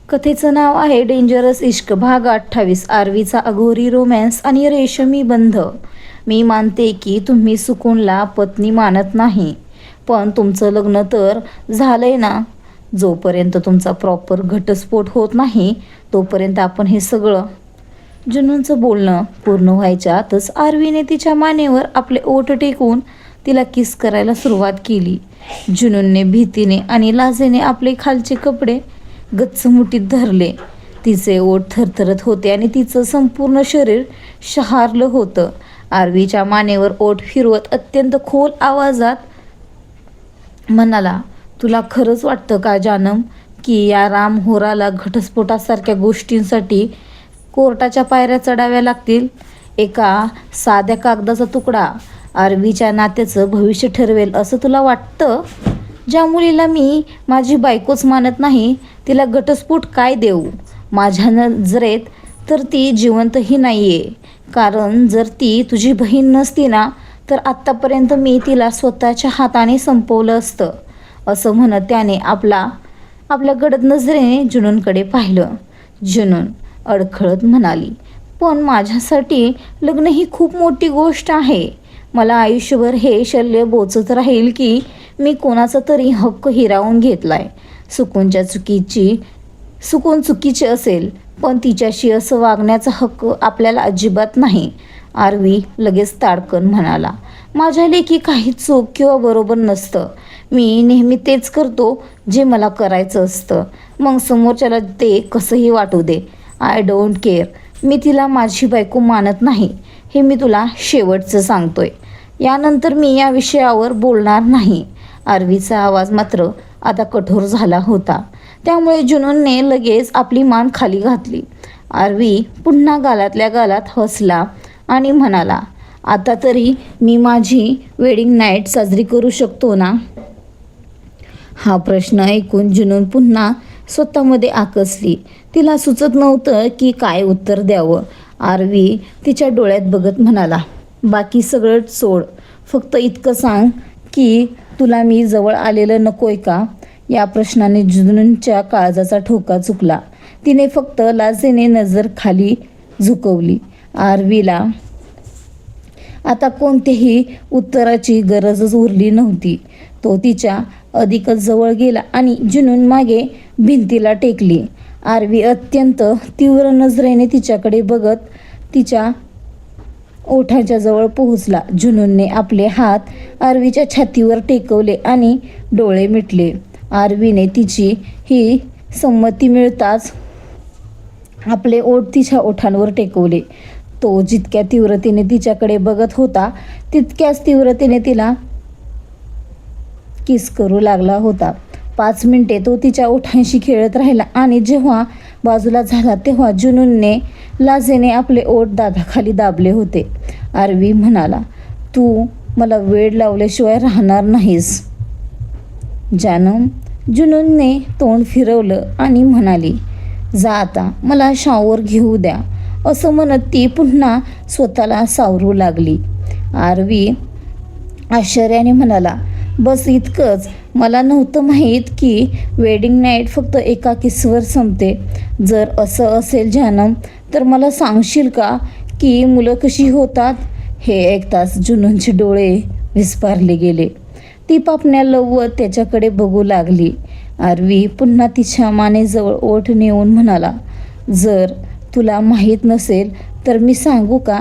कथेचं नाव आहे डेंजरस इश्क भाग 28. आरवीचा अघोरी रोमॅन्स आणि रेशमी बंध. मी मानते की तुम्ही सुकूनला पत्नी मानत नाही, पण तुमचं लग्न तर झालंय ना. जोपर्यंत तुमचा प्रॉपर घटस्फोट होत नाही तोपर्यंत आपण हे सगळं. जुनूनचं बोलणं पूर्ण व्हायच्यातच आरवीने तिच्या मानेवर आपले ओठ टेकून तिला किस करायला सुरुवात केली. जुनूनने भीतीने आणि लाजेने आपले खालचे कपडे गच्च मुठीत धरले. तिचे ओठ थरथरत होते आणि तिचं संपूर्ण शरीर शहारलं होतं. आरवीच्या मानेवर ओठ फिरवत अत्यंत खोल आवाजात म्हणाला, तुला खरंच वाटतं का जानम की या रामहोराला घटस्फोटासारख्या गोष्टींसाठी कोर्टाच्या पायऱ्या चढाव्या लागतील? एका साध्या कागदाचा तुकडा आरवीच्या नात्याचं भविष्य ठरवेल असं तुला वाटतं? ज्या मुलीला मी माझी बायकोच मानत नाही तिला घटस्फोट काय देऊ? माझ्या नजरेत तर ती जिवंतही नाही आहे. कारण जर ती तुझी बहीण नसती ना तर आत्तापर्यंत मी तिला स्वतःच्या हाताने संपवलं असतं, असं म्हणत त्याने आपल्या गडद नजरेने जुनूनकडे पाहिलं. जुनून अडखळत म्हणाली, पण माझ्यासाठी लग्न ही खूप मोठी गोष्ट आहे. मला आयुष्यभर हे शल्य बोचत राहील की मी कोणाचा तरी हक्क हिरावून घेतलाय. सुकून चुकीचे असेल, पण तिच्याशी असं वागण्याचा हक्क आपल्याला अजिबात नाही. आरवी लगेच ताडकन म्हणाला, माझ्या लेखी काही चूक किंवा बरोबर नसतं. मी नेहमी तेच करतो जे मला करायचं असतं, मग समोरच्याला ते कसंही वाटू दे. I don't care. मी तिला माझी बायको मानत नाही हे मी तुला शेवटचं सांगतोय. यानंतर मी या विषयावर बोलणार नाही. आरवीचा आवाज मात्र आता कठोर झाला होता, त्यामुळे जुनूनने लगेच आपली मान खाली घातली. आरवी पुन्हा गालातल्या गालात हसला आणि म्हणाला, आता तरी मी माझी वेडिंग नाईट साजरी करू शकतो ना? हा प्रश्न ऐकून जुनून पुन्हा स्वतःमध्ये आकसली. तिला सुचत नव्हतं की काय उत्तर द्यावं. आरवी तिच्या डोळ्यात बघत म्हणाला, बाकी सगळं सोड, फक्त इतकं सांग की तुला मी जवळ आलेलं नकोय का? या प्रश्नाने जुनूनच्या काळजाचा ठोका चुकला. तिने फक्त लाजेने नजर खाली झुकवली. आरवीला आता कोणत्याही उत्तराची गरजच उरली नव्हती. तो तिच्या अधिकच जवळ गेला आणि जुनून मागे भिंतीला टेकली. आरवी अत्यंत तीव्र नजरेने तिच्याकडे बघत तिच्या ओठाच्या जवळ पोहोचला. जुनूनने आपले हात आरवीच्या छातीवर टेकवले आणि डोळे मिटले. आरवीने तिची ही संमती मिळताच आपले ओठ तिच्या ओठांवर टेकवले. तो जितक्या तीव्रतेने तिच्याकडे बघत होता तितक्याच तीव्रतेने तिला किस करू लागला होता. 5 मिनिटे तो तिच्या ओठांशी खेळत राहिला आणि जेव्हा बाजूला झाला तेव्हा जुनूनने लाजेने आपले ओठ दादाखाली दाबले होते. आरवी म्हणाला, तू मला वेड लावल्याशिवाय राहणार नाहीस जानम. जुनूनने तोंड फिरवलं आणि म्हणाली, जा आता, मला शॉवर घेऊ द्या. असं म्हणत ती पुन्हा स्वतःला सावरू लागली. आरवी आश्चर्याने म्हणाला, बस इतकंच? मला नव्हतं माहीत की वेडिंग नाईट फक्त एका किसवर संपते. जर असं असेल जानम तर मला सांगशील का की मुलं कशी होतात? हे ऐकताच जुनूनचे डोळे विस्फारले गेले. ती पापण्या लवत त्याच्याकडे बघू लागली. आरवी पुन्हा तिच्या मानेजवळ ओठ नेऊन म्हणाला, जर तुला माहीत नसेल तर मी सांगू का?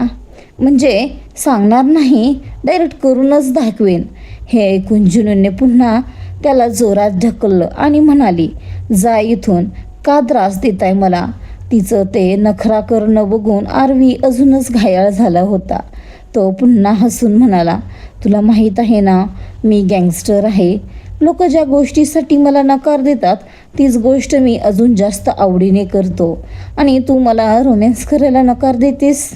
म्हणजे सांगणार नाही, डायरेक्ट करूनच दाखवेन. हे ऐकून जुनूनने पुन्हा त्याला जोरात ढकललं आणि म्हणाली, जा इथून, का त्रास देताय मला? तिचं ते नखरा करणं बघून आरवी अजूनच घायाळ झाला होता. तो पुन्हा हसून म्हणाला, तुला माहीत आहे ना मी गँगस्टर आहे. लोक ज्या गोष्टीसाठी मला नकार देतात तीच गोष्ट मी अजून जास्त आवडीने करतो आणि तू मला रोमॅन्स करायला नकार देतेस?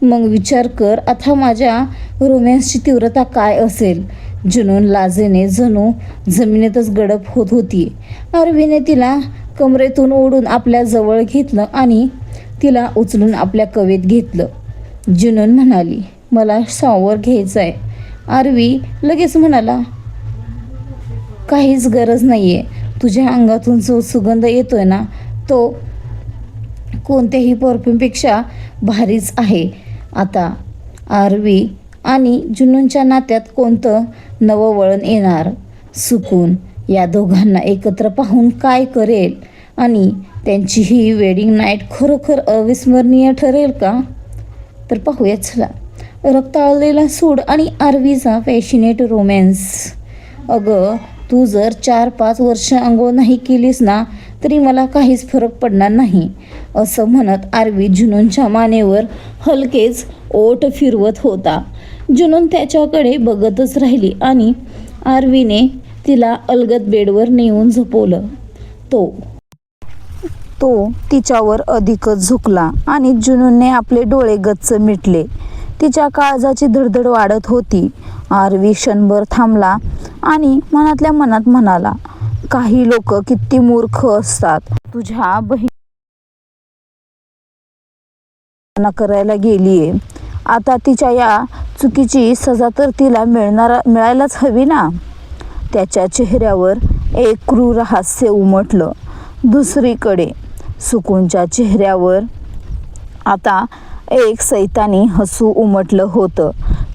मग विचार कर आता माझ्या रोमॅन्सची तीव्रता काय असेल. जुनून लाजेने जणू जमिनीतच गडप होत होती. आरवीने तिला कमरेतून ओढून आपल्या जवळ घेतलं आणि तिला उचलून आपल्या कवेत घेतलं. जुनून म्हणाली, मला शॉवर घ्यायचा आहे. आरवी लगेच म्हणाला, काहीच गरज नाही आहे. तुझ्या अंगातून जो सुगंध येतोय ना तो कोणत्याही परफ्यूमपेक्षा भारीच आहे. आता आरवी आणि जुनूनच्या नात्यात कोणतं नवं वळण येणार? सुकून या दोघांना एकत्र पाहून काय करेल? आणि त्यांची ही वेडिंग नाईट खरोखर अविस्मरणीय ठरेल का? तर पाहूया चला. रक्ताळलेला सूड आणि आरवीचा पॅशनेट रोमॅन्स. अगं, तू जर 4-5 वर्ष अंघोळ नाही केलीस ना तरी मला काहीच फरक पडणार नाही, असं म्हणत आरवी जुनूनच्या मानेवर हलकेच ओठ फिरवत होता. जुनून त्याच्याकडे बघतच राहिली आणि आरवीने तिला अलगद बेडवर नेऊन झोपवलं. तो तिच्यावर अधिकच झुकला आणि जुनूनने आपले डोळे गच्च मिटले. तिच्या काळजाची धडधड वाढत होती. आरवी क्षणभर थांबला आणि मनातल्या मनात म्हणाला, काही लोक किती मूर्ख असतात. तुझ्या बहिणी करायला गेलीये, आता तिच्या या चुकीची सजा तर तिला मिळायलाच हवी ना. त्याच्या चेहऱ्यावर एक क्रूर हास्य उमटलं. दुसरीकडे सुकूनच्या चेहऱ्यावर आता एक सैतानी हसू उमटलं होतं.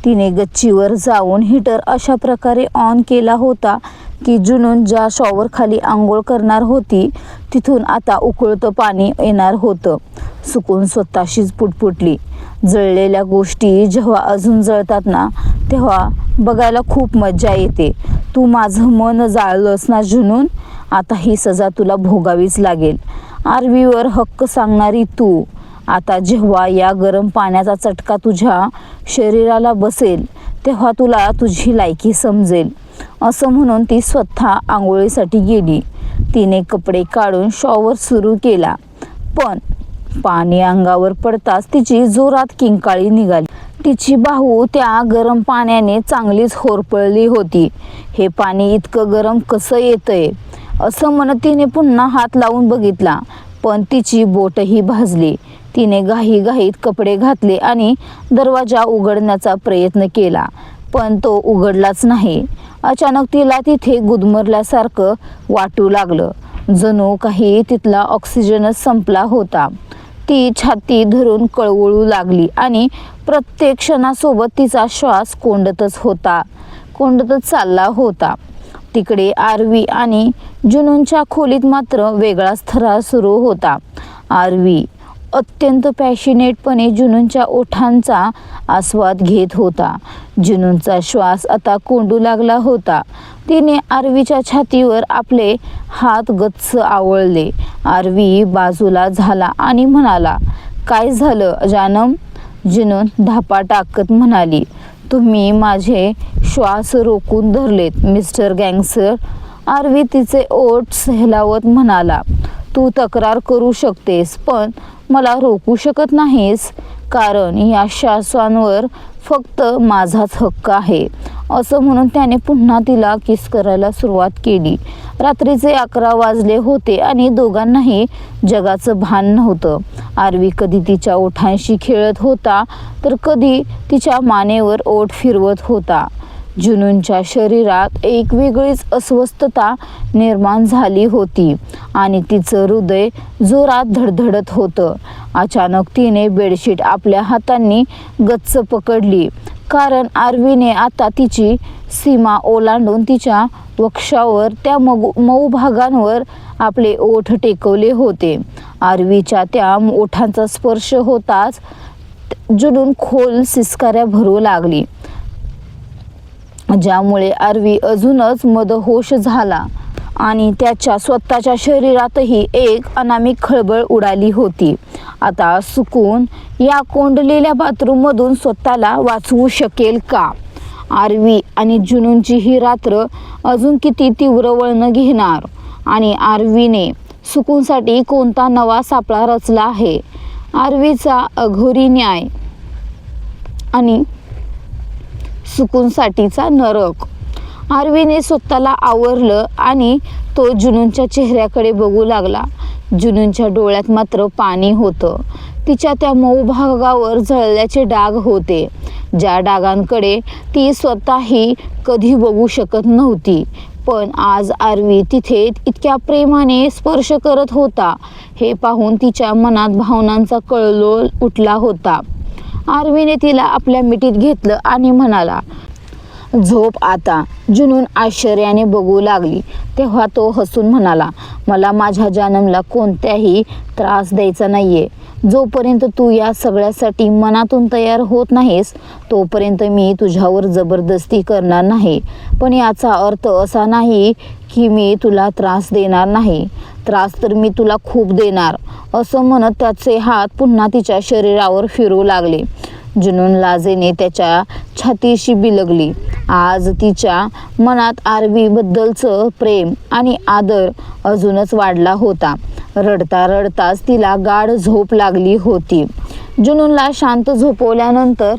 तिने गच्चीवर जाऊन हीटर अशा प्रकारे ऑन केला होता की जुनून ज्या शॉवरखाली आंघोळ करणार होती तिथून आता उकळतं पाणी येणार होतं. सुकून स्वतःशीच पुटपुटली, जळलेल्या गोष्टी जेव्हा अजून जळतात ना तेव्हा बघायला खूप मजा येते. तू माझं मन जाळलंस ना जुनून, आता ही सजा तुला भोगावीच लागेल. आरवीवर हक्क सांगणारी तू, आता जेव्हा या गरम पाण्याचा चटका तुझ्या शरीराला बसेल तेव्हा तुला तुझी लायकी समजेल, असं म्हणून ती स्वतः आंघोळीसाठी गेली. तिने कपडे काढून शॉवर सुरू केला, पण पाणी अंगावर पडताच तिची जोरात किंकाळी निघाली. तिची बाहू त्या गरम पाण्याने चांगलीच होरपळली होती. हे पाणी इतकं गरम कसं येतंय असं म्हणत तिने पुन्हा हात लावून बघितला, पण तिची बोटही भाजली. तिने घाईघाईत कपडे घातले आणि दरवाजा उघडण्याचा प्रयत्न केला, पण तो उघडलाच नाही. अचानक तिला तिथे गुदमरल्यासारखं वाटू लागलं, जणू काही तिथला ऑक्सिजनच संपला होता. ती छाती धरून कळवळू लागली आणि प्रत्येक क्षणासोबत तिचा श्वास कोंडतच चालला होता. तिकडे आरवी आणि जुनूनच्या खोलीत मात्र वेगळाच थरार सुरू होता. आरवी अत्यंत पॅशनेटपणे जुनूनच्या ओठांचा आस्वाद घेत होता. जुनूनचा श्वास आता कोंडू लागला होता. तिने आरवीच्या छातीवर आपले हात गच्च आवळले. आरवी बाजूला झाला आणि म्हणाला, काय झालं जानम? जुनून धापा टाकत म्हणाली, तुम्ही माझे श्वास रोखून धरलेत मिस्टर गँगस्टर. आरवी तिचे ओठ सहलावत म्हणाला, तू तक्रार करू शकतेस पण मला रोखू शकत नाहीस, कारण या श्वासांवर फक्त माझाच हक्क आहे, असं म्हणून त्याने पुन्हा तिला किस करायला सुरुवात केली. रात्रीचे 11 वाजले होते आणि दोघांनाही जगाचं भान नव्हतं. आरवी कधी तिच्या ओठांशी खेळत होता तर कधी तिच्या मानेवर ओठ फिरवत होता. जुनूनच्या शरीरात एक वेगळीच अस्वस्थता निर्माण झाली होती आणि तिचं हृदय जोरात धडधडत होतं. अचानक तिने बेडशीट आपल्या हातांनी गच्च पकडली, कारण आरवीने आता तिची सीमा ओलांडून तिच्या वक्षावर त्या मऊ भागांवर आपले ओठ टेकवले होते. आरवीच्या त्या ओठांचा स्पर्श होताच जुनून खोल सिसकाऱ्या भरू लागली, ज्यामुळे आरवी अजूनच मदहोश झाला आणि त्याच्या स्वतःच्या शरीरातही एक अनामिक खळबळ उडाली होती. आता सुकून या कोंडलेल्या बाथरूममधून स्वतःला वाचवू शकेल का? आरवी आणि जुनूनची ही रात्र अजून किती तीव्र वळण घेणार आणि आरवीने सुकूनसाठी कोणता नवा सापळा रचला आहे? आरवीचा अघोरी न्याय आणि सुकूनसाठीचा नरक. आरवीने स्वतःला आवरलं आणि तो जुनूनच्या चेहऱ्याकडे बघू लागला. जुनूनच्या डोळ्यात मात्र पाणी होतं. तिच्या त्या मऊ भागावर जळल्याचे डाग होते, ज्या डागांकडे ती स्वतःही कधी बघू शकत नव्हती. पण आज आरवी तिथे इतक्या प्रेमाने स्पर्श करत होता हे पाहून तिच्या मनात भावनांचा कल्लोळ उठला होता. आरवीने तिला आपल्या मिठीत घेतलं आणि म्हणाला, झोप आता. जुनून आश्चर्याने बघू लागली. तेव्हा तो हसून म्हणाला, मला माझ्या जानमला कोणत्याही त्रास द्यायचा नाहीये. जोपर्यंत तू या सगळ्यासाठी मनातून तयार होत नाहीस तोपर्यंत मी तुझ्यावर जबरदस्ती करणार नाही. पण याचा अर्थ असा नाही की मी तुला त्रास देणार नाही. त्रास तर मी तुला खूप देणार. असं म्हणत त्याचे हात पुन्हा तिच्या शरीरावर फिरू लागले. जुनून लाजेने त्याच्या छातीशी बिलगली. आज तिच्या मनात आरवीबद्दलचं प्रेम आणि आदर अजूनच वाढला होता. रडता रडताच तिला गाढ झोप लागली होती. जुनूनला शांत झोपवल्यानंतर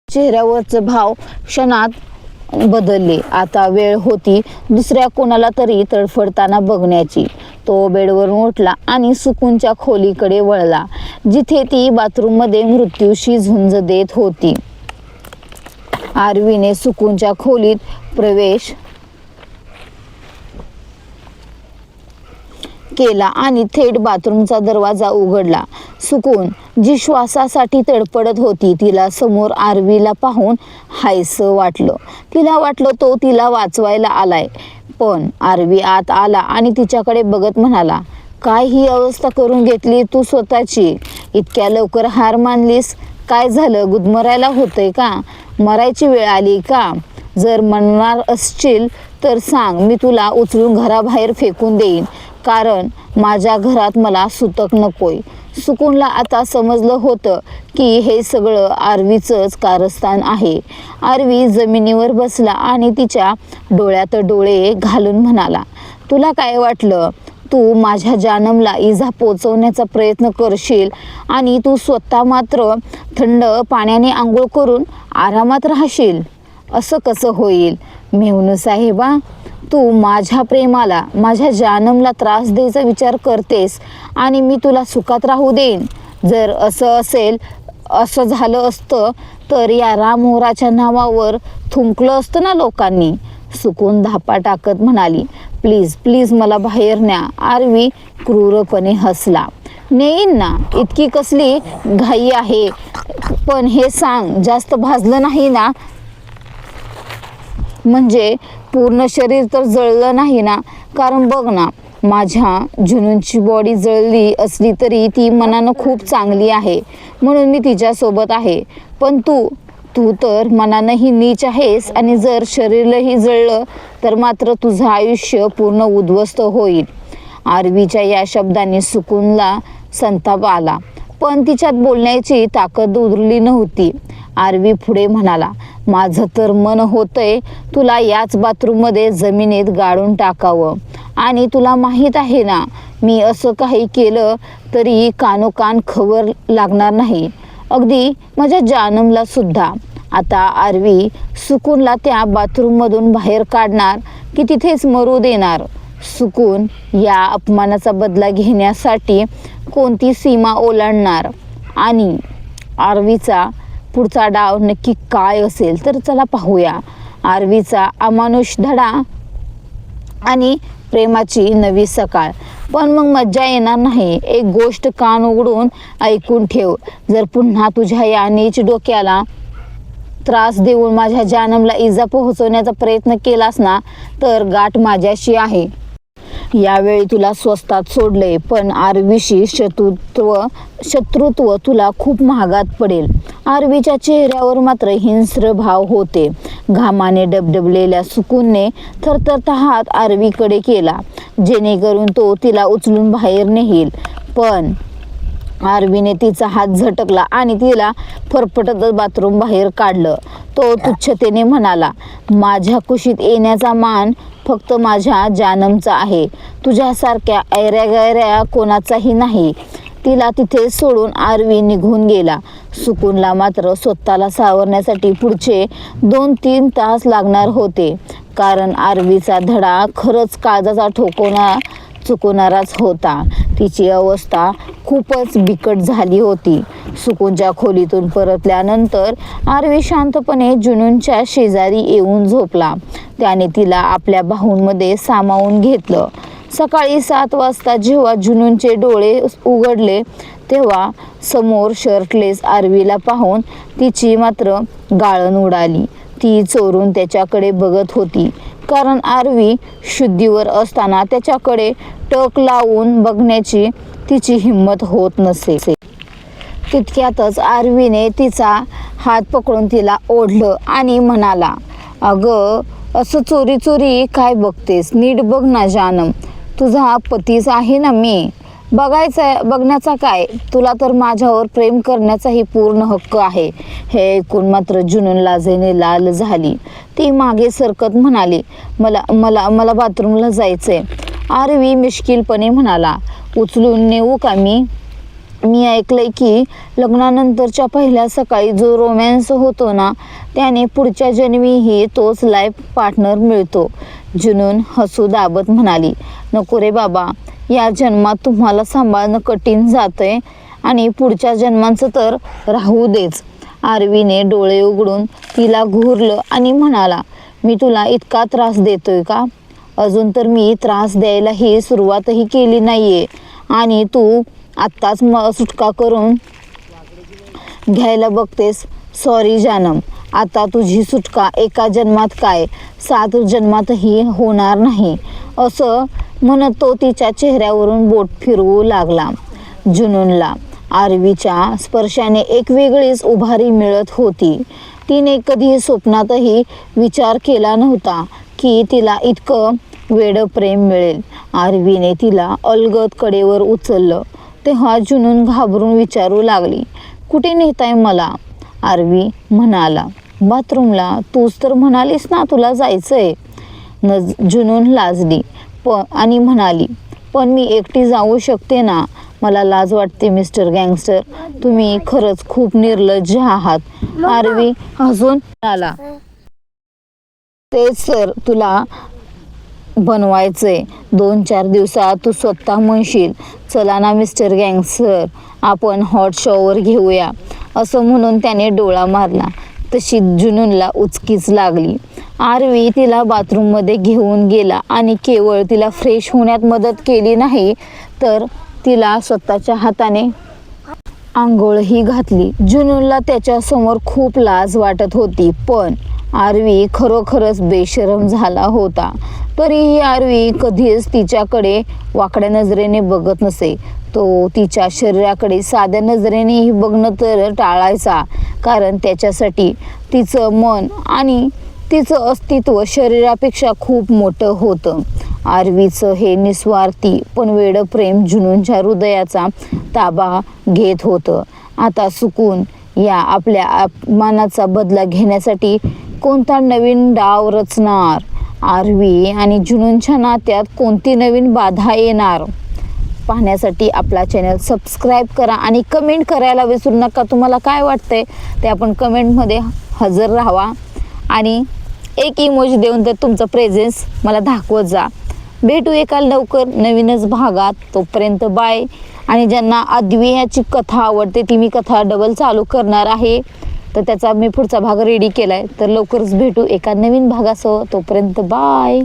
चेहऱ्यावरचे भाव क्षणात बदलले. आता वेळ होती दुसऱ्या कोणाला तरी तडफडताना बघण्याची. तो बेडवरून उठला आणि सुकूनच्या खोलीकडे वळला, जिथे ती बाथरूममध्ये मृत्यूशी झुंज देत होती. आरवीने सुकूनच्या खोलीत प्रवेश केला आणि थेट बाथरूमचा दरवाजा उघडला. सुकून, जी श्वासासाठी तडपडत होती, तिला समोर आरवीला पाहून हायसं वाटलं. तिला वाटलं तो तिला वाचवायला आलाय. पण आरवी आत आला आणि तिच्याकडे बघत म्हणाला, काय ही अवस्था करून घेतली तू स्वतःची? इतक्या लवकर हार मानलीस? काय झालं? गुदमरायला होतंय का? मरायची वेळ आली का? जर म्हणणार असशील तर सांग, मी तुला उचलून घराबाहेर फेकून देईन, कारण माझ्या घरात मला सुतक नकोय. सुकूनला आता समजलं होतं की हे सगळं आरवीचंच कारस्थान आहे. आरवी जमिनीवर बसला आणि तिच्या डोळ्यात डोळे घालून म्हणाला, तुला काय वाटलं? तू माझ्या जानमला इजा पोचवण्याचा प्रयत्न करशील आणि तू स्वतः मात्र थंड पाण्याने आंघोळ करून आरामात राहशील? असं कसं होईल मेहुणू साहेबा? तू माझ्या प्रेमाला, माझ्या जानमला त्रास द्यायचा विचार करतेस आणि मी तुला सुखात राहू देईन? जर असं झालं असतं तर या रामोराच्या नावावर थुंकलं असतं ना लोकांनी. सुकून धापा टाकत म्हणाली, प्लीज प्लीज मला बाहेर न्या. आरवी क्रूरपणे हसला. नेईन ना, इतकी कसली घाई आहे? पण हे सांग, जास्त भाजलं नाही ना? म्हणजे पूर्ण शरीर तर जळलं नाही ना? कारण बघ ना, माझ्या जुनूनची बॉडी जळली असली तरी ती मनानं खूप चांगली आहे, म्हणून मी तिच्यासोबत आहे. पण तू तर मनानंही नीच आहेस आणि जर शरीरही जळलं तर मात्र तुझं आयुष्य पूर्ण उद्ध्वस्त होईल. आरवीच्या या शब्दांनी सुकूनला संताप आला, पण तिच्यात बोलण्याची ताकद उरली नव्हती. आरवी पुढे म्हणाला, माझं तर मन होतंय तुला याच बाथरूममध्ये जमिनीत गाडून टाकावं. आणि तुला माहीत आहे ना, मी असं काही केलं तरी कानोकान खबर लागणार नाही, अगदी माझ्या जानमला सुद्धा. आता आरवी सुकूनला त्या बाथरूममधून बाहेर काढणार की तिथेच मरू देणार? सुकून या अपमानाचा बदला घेण्यासाठी कोणती सीमा ओलांडणार आणि आरवीचा पुढचा डाव नक्की काय असेल तर चला पाहूया. आरवीचा अमानुष धडा आणि प्रेमाची नवी सकाळ. पण मग मज्जा येणार नाही. एक गोष्ट कान उघडून ऐकून ठेव, जर पुन्हा तुझ्या या नीच डोक्याला त्रास देऊन माझ्या जानमला इजा पोहोचवण्याचा प्रयत्न केलास ना तर गाठ माझ्याशी आहे. यावेळी तुला स्वस्तात सोडले, पण आरवीशी शत्रुत्व तुला खूप महागात पडेल. आरवीच्या चेहऱ्यावर मात्र हिंस्र भाव होते. घामाने डबडबलेल्या सुकूनने थरथरता हात आरवीकडे केला, जेणेकरून तो तिला उचलून बाहेर नेईल. पण आरवीने तिचा हात झटकला आणि तिला फरफटत बाथरूम बाहेर काढलं. तो तुच्छतेने म्हणाला, माझ्या कुशीत येण्याचा मान फक्त माझ्या जानमचा आहे, तुझ्यासारख्या ऐऱ्या कोणाचाही नाही. तिला तिथे सोडून आरवी निघून गेला. सुकूनला मात्र स्वतःला सावरण्यासाठी पुढचे 2-3 तास लागणार होते, कारण आरवीचा धडा खरंच काळजाचा ठोकवणा चुकवणाराच होता. तिची अवस्था खूपच बिकट झाली होती. सुकूनच्या खोलीतून परतल्यानंतर आरवी शांतपणे जुनूनच्या शेजारी येऊन झोपला. त्याने तिला आपल्या बाहूंमध्ये सामावून घेतलं. सकाळी 7 वाजता जेव्हा जुनूनचे डोळे उघडले तेव्हा समोर शर्टलेस आरवीला पाहून तिची मात्र गाळण उडाली. ती चोरून त्याच्याकडे बघत होती, कारण आरवी शुद्धीवर असताना त्याच्याकडे टक लावून बघण्याची तिची हिंमत होत नसे. तितक्यातच आरवीने तिचा हात पकडून तिला ओढलं आणि म्हणाला, अगं असं चोरी चोरी काय बघतेस? नीट बघ ना जानम, तुझा पतीच आहे ना मी. बघण्याचा काय, तुला तर माझ्यावर प्रेम करण्याचाही पूर्ण हक्क आहे. हे ऐकून मात्र जुनून लाजेने लाल झाली. ती मागे सरकत म्हणाली, मला मला मला बाथरूमला जायचंय. आरवी मिश्किलपणे म्हणाला, उचलून नेऊ का मी ऐकलंय की लग्नानंतरच्या पहिल्या सकाळी जो रोमॅन्स होतो ना, त्याने पुढच्या जन्मीही तोच लाईफ पार्टनर मिळतो. जुनून हसू दाबत म्हणाली, नको रे बाबा, या जन्मात तुम्हाला सांभाळणं कठीण जातंय आणि पुढच्या जन्मांचं तर राहू देच. आरवीने डोळे उघडून तिला घूरलं आणि म्हणाला, मी तुला इतका त्रास देतोय का? अजून तर मी त्रास द्यायलाही सुरुवातही केली नाहीये आणि तू आत्ताच सुटका करून घ्यायला बघतेस. सॉरी जानम, आता तुझी सुटका एका जन्मात काय 7 जन्मातही होणार नाही, असं म्हणत तो तिच्या चेहऱ्यावरून बोट फिरवू लागला. जुनूनला आरवीच्या स्पर्शाने एक वेगळीच उभारी मिळत होती. तिने कधी स्वप्नातही विचार केला नव्हता की तिला इतकं वेडं प्रेम मिळेल. आरवीने तिला अलगद कडेवर उचललं तेव्हा जुनून घाबरून विचारू लागली, कुठे नेताय मला? आरवी म्हणाला, बाथरूमला. तूच तर म्हणालीस ना तुला जायचंय. जुनून लाजली आणि म्हणाली, पण मी एकटी जाऊ शकते ना. मला लाज वाटते मिस्टर गँगस्टर, तुम्ही खरंच खूप निर्लज्ज आहात. आरवी हसून म्हणाला, तेच तर तुला बनवायचंय. 2-4 दिवसात तू स्वतः म्हणशील, चला ना मिस्टर गँगस्टर, आपण हॉट शॉवर घेऊया. असं म्हणून त्याने डोळा मारला. तशी जुनूनला उचकीच लागली. आरवी तिला बाथरूममध्ये घेऊन गेला आणि केवळ तिला फ्रेश होण्यात मदत केली नाही, तर तिला स्वतःच्या हाताने आंघोळही घातली. जुनूनला त्याच्यासमोर खूप लाज वाटत होती, पण आरवी खरोखरच बेशरम झाला होता. तरीही आरवी कधीच तिच्याकडे वाकड्या नजरेने बघत नसे. तो तिच्या शरीराकडे साध्या नजरेनेही बघणं तर टाळायचा, कारण त्याच्यासाठी तिचं मन आणि तिचं अस्तित्व शरीरापेक्षा खूप मोठं होतं. आरवीचं हे निस्वार्थी पण वेडं प्रेम जुनूनच्या हृदयाचा ताबा घेत होतं. आता सुकून या आपल्या अपमानाचा बदला घेण्यासाठी कोणता नवीन डाव रचणार? आरवी आणि जुनूनच्या नात्यात कोणती नवीन बाधा येणार? पाहण्यासाठी आपला चॅनल सबस्क्राईब करा आणि कमेंट करायला विसरू नका. तुम्हाला काय वाटतंय ते आपण कमेंटमध्ये हजर राहावा आणि एक इमोजी देऊन तर तुमचं प्रेझेन्स मला दाखवत जा. भेटू एका लवकर नवीनच भागात. तोपर्यंत बाय. आणि ज्यांना अद्वियाची कथा आवडते ती मी कथा डबल चालू करणार आहे, तर त्याचा मी पुढचा भाग रेडी केला आहे. तर लवकरच भेटू एका नवीन भागासह. तोपर्यंत बाय.